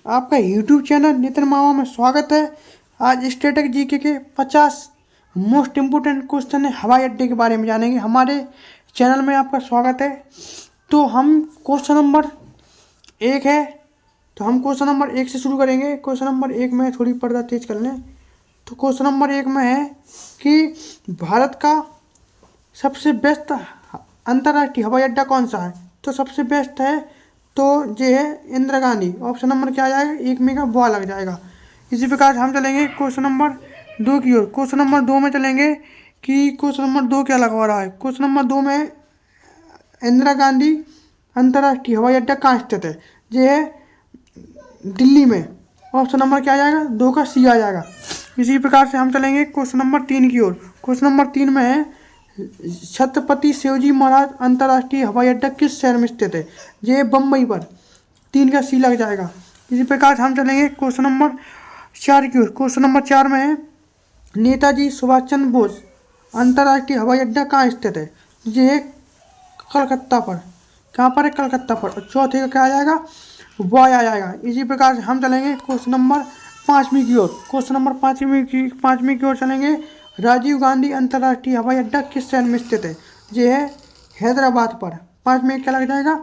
आपका YouTube channel Nitin मामा में स्वागत है। आज स्टैटिक जीके के 50 मोस्ट इम्पोर्टेंट क्वेश्चन है हवाई अड्डे के बारे में जानेंगे। हमारे चैनल में आपका स्वागत है। तो हम क्वेश्चन नंबर 1 है, तो हम क्वेश्चन नंबर 1 से शुरू करेंगे। क्वेश्चन नंबर 1 में थोड़ी पर्दा तेज कर लें। तो क्वेश्चन नंबर 1 में है कि भारत का सबसे बेस्ट अंतर्राष्ट्रीय हवाई अड्डा कौन सा है। तो सबसे बेस्ट है तो ये है इंदिरा गांधी। ऑप्शन नंबर क्या आ जाएगा, 1 में का बुआ लग जाएगा। इसी प्रकार से हम चलेंगे क्वेश्चन नंबर 2 की ओर। क्वेश्चन नंबर 2 में चलेंगे कि क्वेश्चन नंबर 2 क्या लगा रहा है। क्वेश्चन नंबर 2 में इंदिरा गांधी अंतर्राष्ट्रीय हवाई अड्डा कहाँ स्थित है। ये है दिल्ली में। ऑप्शन नंबर क्या आ जाएगा, 2 का सी आ जाएगा। इसी प्रकार से हम चलेंगे क्वेश्चन नंबर 3 की ओर। क्वेश्चन नंबर 3 में है छत्रपति शिवाजी महाराज अंतर्राष्ट्रीय हवाई अड्डा किस शहर में स्थित है। ये बम्बई पर, 3 का सी लग जाएगा। इसी प्रकार से हम चलेंगे क्वेश्चन नंबर 4 की ओर। क्वेश्चन नंबर 4 में है नेताजी सुभाष चंद्र बोस अंतर्राष्ट्रीय हवाई अड्डा कहाँ स्थित है। ये है कलकत्ता पर। कहाँ पर है, कलकत्ता पर। और चौथे का क्या आ जाएगा, बॉय आ जाएगा। इसी प्रकार से हम चलेंगे क्वेश्चन नंबर 5वीं की ओर। क्वेश्चन नंबर 5वीं की ओर चलेंगे। राजीव गांधी अंतर्राष्ट्रीय हवाई अड्डा किस शहर में स्थित है। ये है हैदराबाद पर। 5 में क्या लग जाएगा,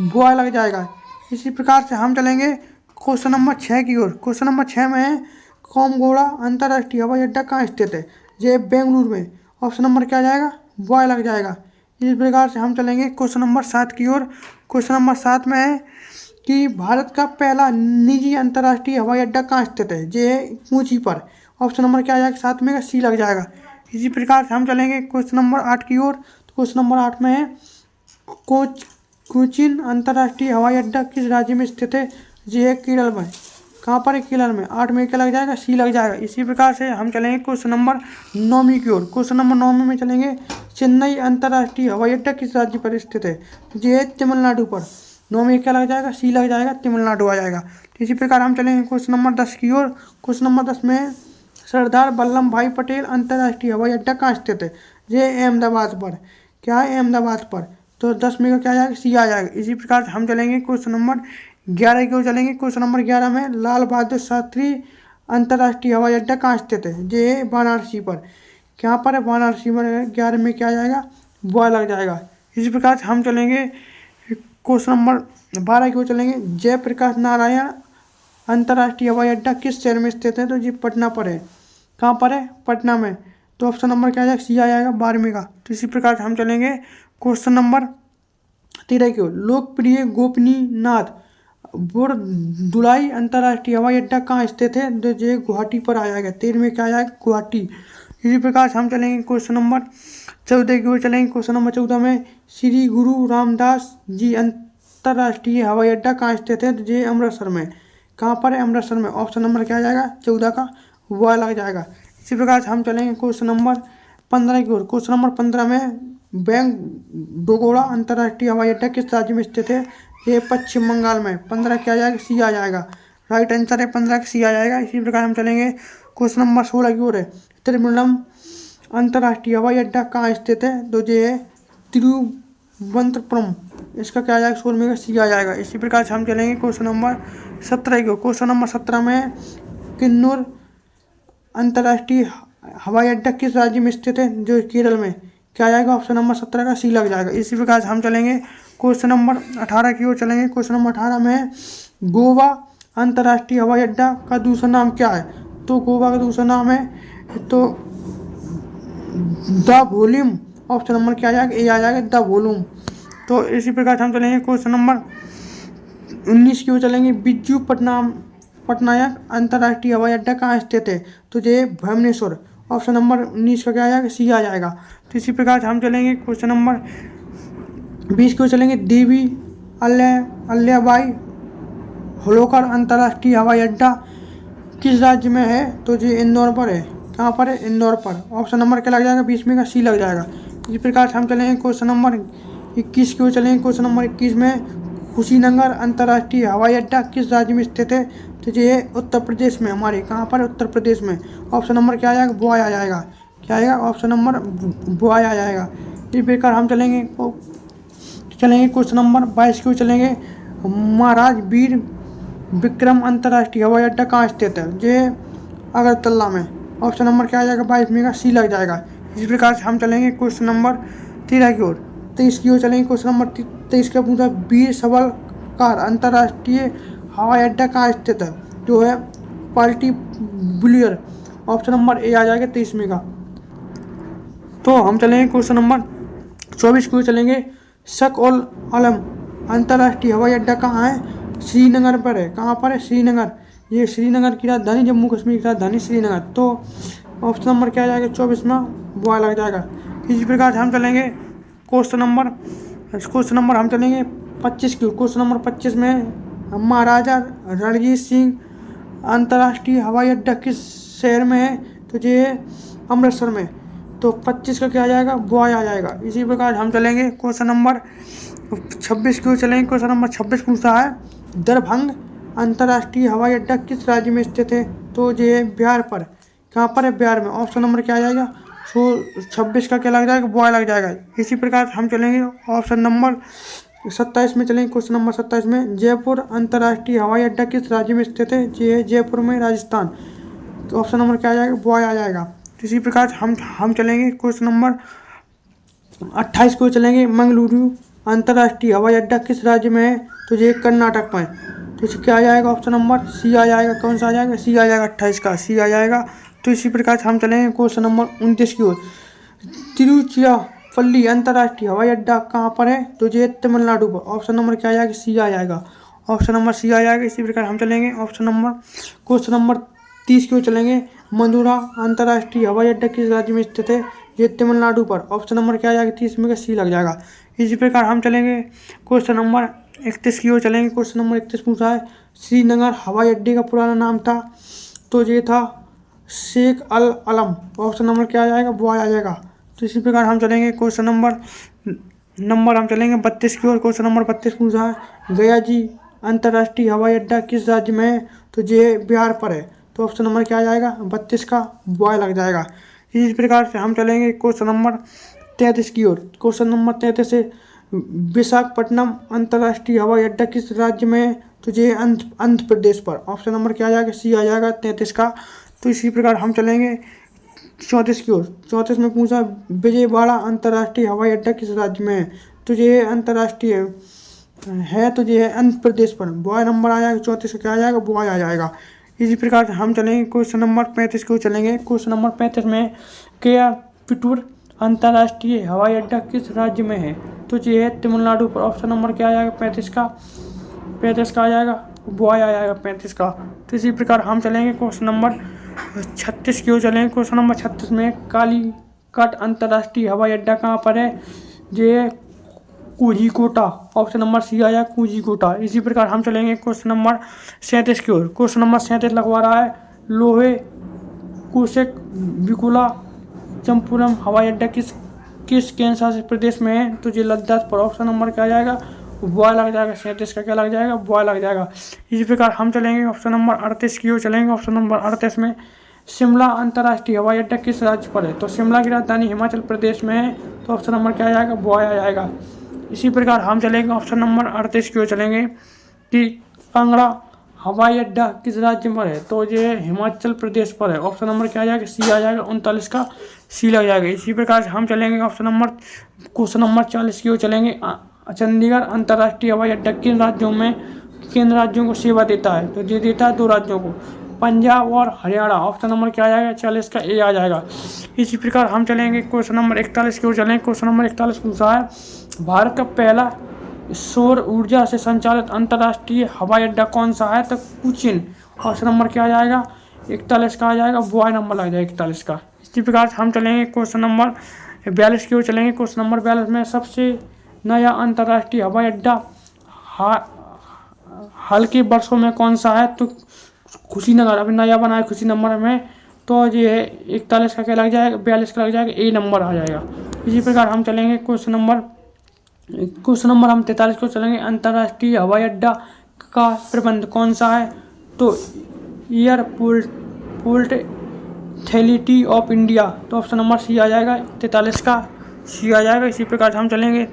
बॉय लग जाएगा। इसी प्रकार से हम चलेंगे क्वेश्चन नंबर 6 की ओर। क्वेश्चन नंबर 6 में है कोमगोड़ा अंतर्राष्ट्रीय हवाई अड्डा कहाँ स्थित है। ये बेंगलुरु में। ऑप्शन नंबर क्या आ जाएगा, बॉय लग जाएगा। इसी प्रकार से हम चलेंगे क्वेश्चन नंबर 7 की ओर। क्वेश्चन नंबर 7 में है कि भारत का पहला निजी अंतर्राष्ट्रीय हवाई अड्डा कहाँ स्थित है। ये है कोची पर। ऑप्शन नंबर क्या आ जाएगा, 7 में का सी लग जाएगा। इसी प्रकार से हम चलेंगे क्वेश्चन नंबर 8 की ओर। तो क्वेश्चन नंबर 8 में है कोचीन अंतर्राष्ट्रीय हवाई अड्डा किस राज्य में स्थित है। ये है केरल में। कहाँ पर है, केरल में। 8 में क्या लग जाएगा, सी लग जाएगा। इसी प्रकार से हम चलेंगे क्वेश्चन नंबर 9वीं की ओर। क्वेश्चन नंबर 9 में चलेंगे चेन्नई अंतर्राष्ट्रीय हवाई अड्डा किस राज्य पर स्थित है। ये है तमिलनाडु पर। 9 में क्या लग जाएगा, सी लग जाएगा, तमिलनाडु आ जाएगा। तो इसी प्रकार हम चलेंगे क्वेश्चन नंबर 10 की ओर। क्वेश्चन नंबर 10 में सरदार वल्लभ भाई पटेल अंतर्राष्ट्रीय हवाई अड्डा कहाँ स्थित है। ये अहमदाबाद पर। क्या है, अहमदाबाद पर। तो 10 में का क्या आ जाएगा, सी आ जाएगा। इसी प्रकार से हम चलेंगे क्वेश्चन नंबर 11 की ओर चलेंगे। क्वेश्चन नंबर 11 में लाल बहादुर शास्त्री अंतर्राष्ट्रीय हवाई अड्डा कहाँ स्थित है। ये है वाराणसी पर। क्या पर है, वाराणसी पर। 11 में क्या आ जाएगा, बॉय लग जाएगा। इसी प्रकार से हम चलेंगे क्वेश्चन नंबर 12 की ओर चलेंगे। जयप्रकाश नारायण अंतर्राष्ट्रीय हवाई अड्डा किस शहर में स्थित है। तो ये पटना पर है। कहाँ पर है, पटना में। तो ऑप्शन नंबर क्या आ जाएगा, सी आ जाएगा, 12वीं का। तो इसी प्रकार से हम चलेंगे क्वेश्चन नंबर 13 की ओर। लोकप्रिय गोपनीनाथ बोरदुलाई अंतर्राष्ट्रीय हवाई अड्डा कहाँ स्थित है। तो ये गुवाहाटी पर आ जाएगा। 13 में क्या आ जाएगा, गुवाहाटी। इसी प्रकार से हम चलेंगे क्वेश्चन नंबर 14 की ओर चलेंगे। क्वेश्चन नंबर 14 में श्री गुरु रामदास जी अंतर्राष्ट्रीय हवाई अड्डा कहाँ स्थित है। तो ये अमृतसर में। कहाँ पर है, अमृतसर में। ऑप्शन नंबर क्या आ जाएगा, 14 का वह लग जाएगा। इसी प्रकार से हम चलेंगे क्वेश्चन नंबर 15 की ओर। क्वेश्चन नंबर 15 में बेंगडोगोड़ा अंतर्राष्ट्रीय हवाई अड्डा किस राज्य में स्थित है। ये पश्चिम बंगाल में। 15 क्या आ जाएगा, सी आ जाएगा। राइट आंसर है 15 का सी आ जाएगा। इसी प्रकार हम चलेंगे क्वेश्चन नंबर 16 की ओर है। त्रिवेंद्रम अंतर्राष्ट्रीय हवाई अड्डा कहाँ स्थित है। तो ये है तिरुवनंतपुरम। इसका क्या आ जाएगा, 16 में का सी आ जाएगा। इसी प्रकार से हम चलेंगे क्वेश्चन नंबर 17 की ओर। क्वेश्चन नंबर 17 में किन्नौर अंतर्राष्ट्रीय हवाई अड्डा किस राज्य में स्थित है। जो केरल में। क्या आ जाएगा, ऑप्शन नंबर 17 का सी लग जाएगा। इसी प्रकार से हम चलेंगे क्वेश्चन नंबर 18 की ओर चलेंगे। क्वेश्चन नंबर 18 में गोवा अंतर्राष्ट्रीय हवाई अड्डा का दूसरा नाम क्या है। तो गोवा का दूसरा नाम है तो द वॉल्यूम। ऑप्शन नंबर क्या आ जाएगा, ए आ जाएगा, द वॉल्यूम। तो इसी प्रकार से हम चलेंगे क्वेश्चन नंबर 19 की ओर चलेंगे। बिज्जू पटनायक अंतर्राष्ट्रीय हवाई अड्डा कहाँ स्थित है। तो ये भुवनेश्वर। ऑप्शन नंबर 19 का क्या आ जाएगा, सी आ जाएगा। तो इसी प्रकार से हम चलेंगे क्वेश्चन नंबर 20 की ओर चलेंगे। देवी अल्लाबाई होलोकर अंतर्राष्ट्रीय हवाई अड्डा किस राज्य में है। तो ये इंदौर पर है। कहाँ पर है, इंदौर पर। ऑप्शन नंबर क्या लग जाएगा, 20 में का सी लग जाएगा। इसी प्रकार से हम चलेंगे क्वेश्चन नंबर 21 की ओर चलेंगे। क्वेश्चन नंबर 21 में कुशीनगर अंतर्राष्ट्रीय हवाई अड्डा किस राज्य में स्थित है। तो ये उत्तर प्रदेश में हमारे। कहाँ पर, उत्तर प्रदेश में। ऑप्शन नंबर क्या आ जाएगा, बॉय आ जाएगा। क्या आएगा, ऑप्शन नंबर बॉय आ जाएगा। इसी प्रकार हम चलेंगे क्वेश्चन नंबर 22 की ओर चलेंगे। महाराज वीर विक्रम अंतर्राष्ट्रीय हवाई अड्डा कहाँ स्थित है? ये अगरतला में। ऑप्शन नंबर क्या आ जाएगा? 22 में का सी लग जाएगा। इसी प्रकार से हम चलेंगे क्वेश्चन नंबर 13 की ओर। 23 की ओर चलेंगे। क्वेश्चन नंबर 23 का पूछा वीर सवालकार अंतर्राष्ट्रीय हवाई अड्डा कहाँ स्थित है? जो है पाल्टी बुलियर। ऑप्शन नंबर ए आ जाएगा 23 में का। तो हम चलेंगे क्वेश्चन नंबर 24 की ओर चलेंगे। शक उल आलम अंतर्राष्ट्रीय हवाई अड्डा कहाँ है? श्रीनगर पर है। कहाँ पर है? श्रीनगर। ये श्रीनगर की राजधानी, जम्मू कश्मीर की राजधानी श्रीनगर। तो ऑप्शन नंबर क्या आ जाएगा? 24 में बॉय लग जाएगा। इसी प्रकार से हम चलेंगे क्वेश्चन नंबर हम चलेंगे 25 की। क्वेश्चन नंबर 25 में महाराजा रणजीत सिंह अंतर्राष्ट्रीय हवाई अड्डा किस शहर में है? तो ये अमृतसर में। तो 25 का क्या आ जाएगा? बॉय आ जाएगा। इसी प्रकार हम चलेंगे क्वेश्चन नंबर 26 की ओर चलेंगे। क्वेश्चन नंबर 26 पूछता है दरभंग अंतर्राष्ट्रीय हवाई अड्डा किस राज्य में स्थित है? तो ये बिहार पर। कहाँ पर है? बिहार में। ऑप्शन नंबर क्या आ जाएगा? 26 का क्या लग जाएगा? बॉय लग जाएगा। इसी प्रकार हम चलेंगे ऑप्शन नंबर 27 में चलेंगे। क्वेश्चन नंबर 27 में जयपुर अंतर्राष्ट्रीय हवाई अड्डा किस राज्य में स्थित है? ये है जयपुर में, राजस्थान। तो ऑप्शन नंबर क्या आ जाएगा? बॉय आ जाएगा। इसी प्रकार हम चलेंगे क्वेश्चन नंबर 28 को चलेंगे। मंगलुरु अंतर्राष्ट्रीय हवाई अड्डा किस राज्य में है? तो ये कर्नाटक में। तो इसे क्या आ जाएगा? ऑप्शन नंबर सी आ जाएगा। कौन सा आ जाएगा? सी आ जाएगा। 28 का सी आ जाएगा। तो इसी प्रकार से हम चलेंगे क्वेश्चन नंबर 29 की ओर। तिरुचिरापल्ली अंतर्राष्ट्रीय हवाई अड्डा कहाँ पर है? तो ये तमिलनाडु पर। ऑप्शन नंबर क्या आ जाएगा? सी आ जाएगा। ऑप्शन नंबर सी आ जाएगा। इसी प्रकार हम चलेंगे क्वेश्चन नंबर 30 की ओर चलेंगे। मदुरा अंतर्राष्ट्रीय हवाई अड्डा किस राज्य में स्थित है? ये तमिलनाडु पर। ऑप्शन नंबर क्या आ जाएगा? 30 में का सी लग जाएगा। इसी प्रकार हम चलेंगे क्वेश्चन नंबर 31 की ओर चलेंगे। क्वेश्चन नंबर 31 पूछा है श्रीनगर हवाई अड्डे का पुराना नाम था? तो ये था शेख अल आलम। ऑप्शन नंबर क्या आ जाएगा? बॉय आ जाएगा। तो इसी प्रकार हम चलेंगे क्वेश्चन नंबर हम चलेंगे 32 की ओर। क्वेश्चन नंबर 32 पूछा है गया जी अंतर्राष्ट्रीय हवाई अड्डा किस राज्य में है? तो ये बिहार पर है। तो ऑप्शन नंबर क्या आ जाएगा? 32 का बॉय लग जाएगा। इसी प्रकार से हम चलेंगे क्वेश्चन नंबर 33 की ओर। क्वेश्चन नंबर 33 से विशाखापट्टनम अंतर्राष्ट्रीय हवाई अड्डा किस राज्य में है? तो ये आंध्र प्रदेश पर। ऑप्शन नंबर क्या आ जाएगा? सी आ जाएगा 33 का। तो इसी प्रकार हम चलेंगे 34 की ओर। 34 में पूछा विजयवाड़ा अंतर्राष्ट्रीय हवाई अड्डा किस राज्य में है? तो ये अंतर्राष्ट्रीय है। तो ये है आंध्र प्रदेश पर। बॉय नंबर आ जाएगा। 34 का क्या आ जाएगा? बॉय आ जाएगा। इसी प्रकार से हम चलेंगे क्वेश्चन नंबर 35 को चलेंगे। क्वेश्चन नंबर 35 में कोयम्बटूर अंतर्राष्ट्रीय हवाई अड्डा किस राज्य में है? तो ये है तमिलनाडु पर। ऑप्शन नंबर क्या आ जाएगा? 35 का आ जाएगा। बॉय आ जाएगा 35 का। तो इसी प्रकार हम चलेंगे क्वेश्चन नंबर 36 की ओर चलेंगे। क्वेश्चन नंबर 36 में कालीकट अंतर्राष्ट्रीय हवाई अड्डा कहाँ पर है? ये कोझीकोटा। ऑप्शन नंबर सी आया कोझीकोटा। इसी प्रकार हम चलेंगे क्वेश्चन नंबर 37 की ओर। क्वेश्चन नंबर 37 लगवा रहा है लोहे कुशेक विकुला चंपुरम हवाई अड्डा किस केंद्र शासित प्रदेश में है? तो ये लद्दाख पर। ऑप्शन नंबर क्या आ जाएगा? बॉय लग जाएगा। 37 का क्या लग जाएगा? बॉय लग जाएगा। इसी प्रकार हम चलेंगे ऑप्शन नंबर 38 की ओर चलेंगे। ऑप्शन नंबर 38 में शिमला अंतर्राष्ट्रीय हवाई अड्डा किस राज्य पर है? तो शिमला की राजधानी हिमाचल प्रदेश में है। तो ऑप्शन नंबर क्या आ जाएगा? बॉय आ जाएगा। इसी प्रकार हम चलेंगे ऑप्शन नंबर 38 की ओर चलेंगे कि कांगड़ा हवाई अड्डा किस राज्य पर है? तो ये हिमाचल प्रदेश पर है। ऑप्शन नंबर क्या आ जाएगा? सी आ जाएगा। 39 का सी लग जाएगा। इसी प्रकार से हम चलेंगे क्वेश्चन नंबर 40 की ओर चलेंगे। चंडीगढ़ अंतर्राष्ट्रीय हवाई अड्डा किन राज्यों को सेवा देता है? तो ये देता है 2 राज्यों को, पंजाब और हरियाणा। ऑप्शन नंबर क्या आ जाएगा? 40 का ए आ जाएगा। इसी प्रकार हम चलेंगे क्वेश्चन नंबर 41 की ओर चलेंगे। क्वेश्चन नंबर 41 पूछा है भारत का पहला सौर ऊर्जा से संचालित अंतर्राष्ट्रीय हवाई अड्डा कौन सा है? तो कोचीन। ऑप्शन नंबर क्या आ जाएगा? 41 का आ जाएगा। बॉय नंबर लग जाएगा 41 का। इसी प्रकार हम चलेंगे क्वेश्चन नंबर 42 की ओर चलेंगे। क्वेश्चन नंबर 42 में सबसे नया अंतर्राष्ट्रीय हवाई अड्डा हाल के वर्षों में कौन सा है? तो कुशीनगर अभी नया बना है कुशीनगर में। तो ये है 41 का क्या लग जाएगा? 42 का लग जाएगा। ए नंबर आ जाएगा। इसी प्रकार हम चलेंगे क्वेश्चन नंबर हम 43 को चलेंगे। अंतर्राष्ट्रीय हवाई अड्डा का प्रबंध कौन सा है? तो एयरपोर्ट अथॉरिटी ऑफ इंडिया। तो ऑप्शन नंबर सी आ जाएगा। 43 का सी आ जाएगा। इसी प्रकार हम चलेंगे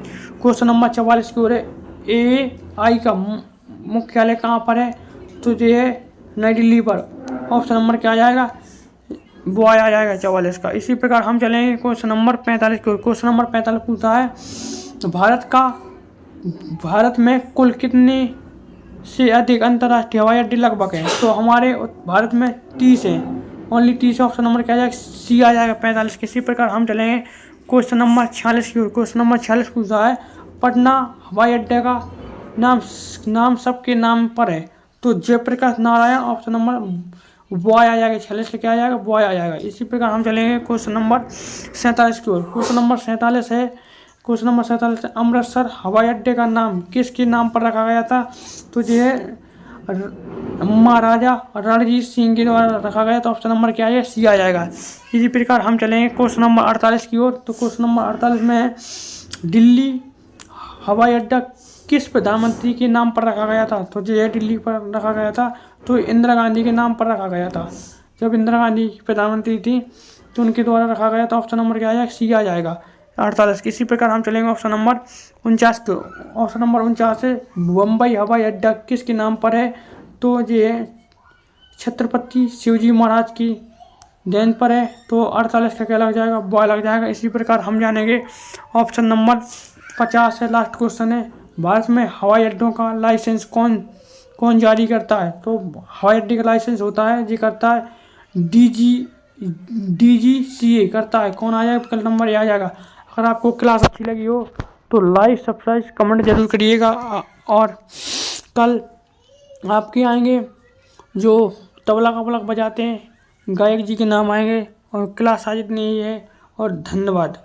क्वेश्चन नंबर 44 की ओर। AI का मुख्यालय कहाँ पर है? तो ये नई दिल्ली पर ऑप्शन नंबर क्या आ जाएगा, बॉय आ जाएगा 44 का। इसी प्रकार हम चलेंगे क्वेश्चन नंबर 45 को। क्वेश्चन नंबर 45 पूछता है भारत में कुल कितने से अधिक अंतर्राष्ट्रीय हवाई अड्डे लगभग हैं। तो हमारे भारत में 30 हैं, ओनली 30। ऑप्शन नंबर क्या आ जाएगा, सी आ जाएगा 45। इसी प्रकार हम चलेंगे क्वेश्चन नंबर 46 की ओर। क्वेश्चन नंबर 46 पूछा है पटना हवाई अड्डे का नाम सबके नाम पर है। तो जयप्रकाश नारायण ऑप्शन नंबर बॉय आ जाएगा, 46 क्या आ जाएगा, बॉय आ जाएगा। इसी प्रकार हम चलेंगे क्वेश्चन नंबर 47 की ओर। क्वेश्चन नंबर 47 है अमृतसर हवाई अड्डे का नाम किसके नाम पर रखा गया था। तो ये महाराजा रणजीत सिंह के द्वारा रखा गया। तो ऑप्शन नंबर क्या है, सी आ जाएगा। इसी प्रकार हम चलेंगे क्वेश्चन नंबर 48 की ओर। तो क्वेश्चन नंबर 48 में है दिल्ली हवाई अड्डा किस प्रधानमंत्री के नाम पर रखा गया था। तो ये दिल्ली पर रखा गया था, तो इंदिरा गांधी के नाम पर रखा गया था। जब इंदिरा गांधी प्रधानमंत्री थी तो उनके द्वारा रखा गया। तो ऑप्शन नंबर क्या आ जाएगा, सी आ जाएगा 48। इसी प्रकार हम चलेंगे ऑप्शन नंबर 49 को। ऑप्शन नंबर 49 है बम्बई हवाई अड्डा किसके नाम पर है। तो ये छत्रपति शिवाजी महाराज की देन पर है। तो 48 का क्या लग जाएगा, बॉय लग जाएगा। इसी प्रकार हम जानेंगे ऑप्शन नंबर 50 है, लास्ट क्वेश्चन है भारत में हवाई अड्डों का लाइसेंस कौन जारी करता है। तो हवाई अड्डे का लाइसेंस होता है जी करता है DGCA करता है। कौन आ जाएगा, कल नंबर आ जाएगा। अगर आपको क्लास अच्छी लगी हो तो लाइक सब्सक्राइब कमेंट जरूर करिएगा। और कल आपके आएंगे जो तबला बजाते हैं गायक जी के नाम आएंगे। और क्लास आज इतनी ही है और धन्यवाद।